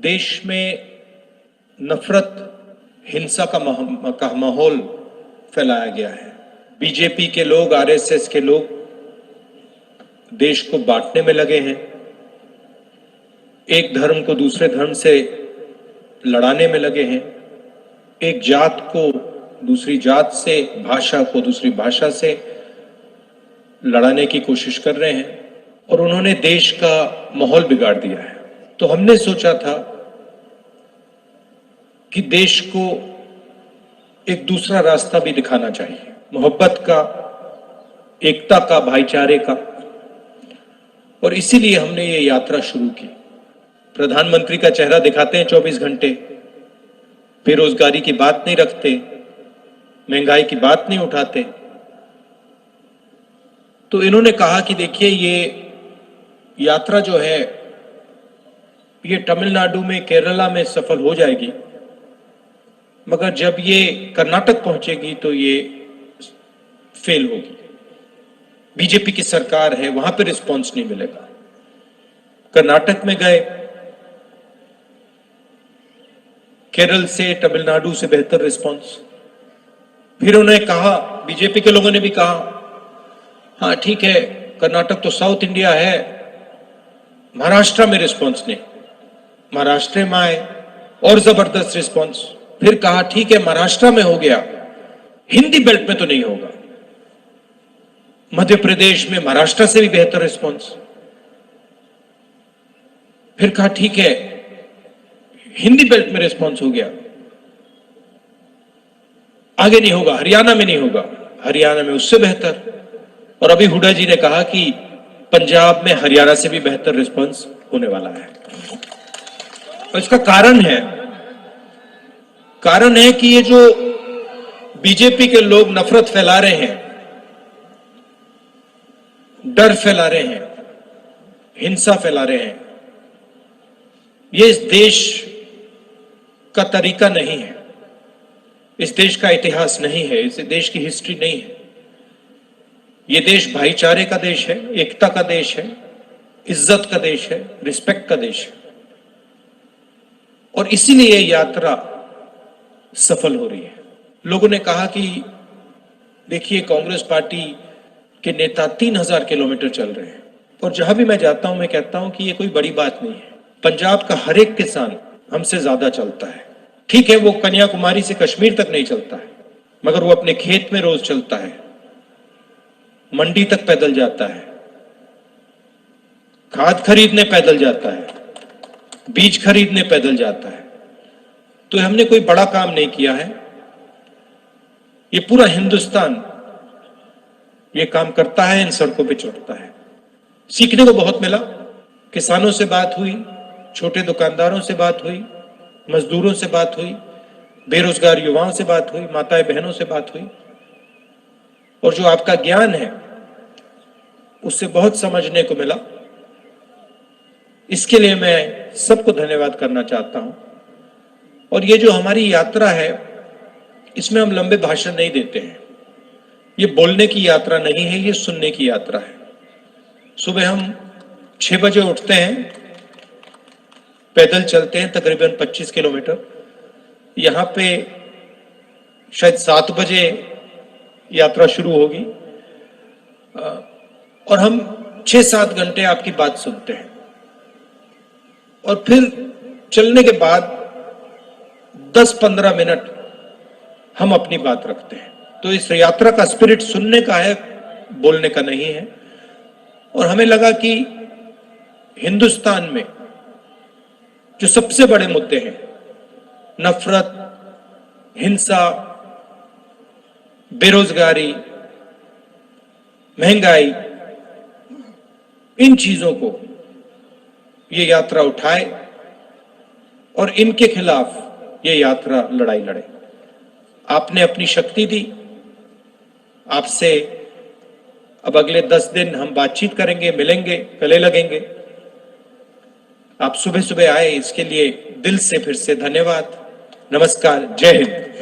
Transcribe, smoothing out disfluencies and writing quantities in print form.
देश में नफरत, हिंसा का माहौल फैलाया गया है। बीजेपी के लोग, आरएसएस के लोग देश को बांटने में लगे हैं, एक धर्म को दूसरे धर्म से लड़ाने में लगे हैं, एक जात को दूसरी जात से, भाषा को दूसरी भाषा से लड़ाने की कोशिश कर रहे हैं और उन्होंने देश का माहौल बिगाड़ दिया है। तो हमने सोचा था कि देश को एक दूसरा रास्ता भी दिखाना चाहिए, मोहब्बत का, एकता का, भाईचारे का, और इसीलिए हमने ये यात्रा शुरू की। प्रधानमंत्री का चेहरा दिखाते हैं 24 घंटे, बेरोजगारी की बात नहीं रखते, महंगाई की बात नहीं उठाते। तो इन्होंने कहा कि देखिए ये यात्रा जो है ये तमिलनाडु में, केरला में सफल हो जाएगी, मगर जब ये कर्नाटक पहुंचेगी तो ये फेल होगी। बीजेपी की सरकार है, वहां पे रिस्पांस नहीं मिलेगा। कर्नाटक में गए, केरल से, तमिलनाडु से बेहतर रिस्पांस। फिर उन्होंने कहा, बीजेपी के लोगों ने भी कहा, हाँ ठीक है, कर्नाटक तो साउथ इंडिया है, महाराष्ट्र में रिस्पांस नहीं। महाराष्ट्र में आए और जबरदस्त रिस्पांस। फिर कहा ठीक है, महाराष्ट्र में हो गया, हिंदी बेल्ट में तो नहीं होगा। मध्य प्रदेश में महाराष्ट्र से भी बेहतर रिस्पांस। फिर कहा ठीक है, हिंदी बेल्ट में रिस्पांस हो गया, आगे नहीं होगा, हरियाणा में नहीं होगा, हरियाणा में उससे बेहतर। और अभी हुड्डा जी ने कहा कि पंजाब में हरियाणा से भी बेहतर रिस्पांस होने वाला है। और इसका कारण है कि ये जो बीजेपी के लोग नफरत फैला रहे हैं, डर फैला रहे हैं, हिंसा फैला रहे हैं, ये इस देश का तरीका नहीं है, इस देश का इतिहास नहीं है, इस देश की हिस्ट्री नहीं है। ये देश भाईचारे का देश है, एकता का देश है, इज्जत का देश है, रिस्पेक्ट का देश है। और इसीलिए ये यात्रा सफल हो रही है। लोगों ने कहा कि देखिए कांग्रेस पार्टी के नेता 3000 किलोमीटर चल रहे हैं, और जहां भी मैं जाता हूं मैं कहता हूं कि ये कोई बड़ी बात नहीं है। पंजाब का हर एक किसान हमसे ज्यादा चलता है। ठीक है, वो कन्याकुमारी से कश्मीर तक नहीं चलता है, मगर वो अपने खेत में रोज चलता है, मंडी तक पैदल जाता है, खाद खरीदने पैदल जाता है, बीज खरीदने पैदल जाता है। तो हमने कोई बड़ा काम नहीं किया है, ये पूरा हिंदुस्तान ये काम करता है, इन सड़कों पे चढ़ता है। सीखने को बहुत मिला। किसानों से बात हुई, छोटे दुकानदारों से बात हुई, मजदूरों से बात हुई, बेरोजगार युवाओं से बात हुई, माताएं बहनों से बात हुई, और जो आपका ज्ञान है उससे बहुत समझने को मिला। इसके लिए मैं सबको धन्यवाद करना चाहता हूं। और ये जो हमारी यात्रा है, इसमें हम लंबे भाषण नहीं देते हैं। ये बोलने की यात्रा नहीं है, ये सुनने की यात्रा है। सुबह हम 6 बजे उठते हैं, पैदल चलते हैं तकरीबन 25 किलोमीटर। यहां पे शायद 7 बजे यात्रा शुरू होगी, और हम 6-7 घंटे आपकी बात सुनते हैं। और फिर चलने के बाद 10-15 मिनट हम अपनी बात रखते हैं। तो इस यात्रा का स्पिरिट सुनने का है, बोलने का नहीं है। और हमें लगा कि हिंदुस्तान में जो सबसे बड़े मुद्दे हैं, नफरत, हिंसा, बेरोजगारी, महंगाई, इन चीजों को ये यात्रा उठाए और इनके खिलाफ ये यात्रा लड़ाई लड़े। आपने अपनी शक्ति दी, आपसे अब अगले 10 दिन हम बातचीत करेंगे, मिलेंगे, गले लगेंगे। आप सुबह सुबह आए, इसके लिए दिल से फिर से धन्यवाद। नमस्कार, जय हिंद।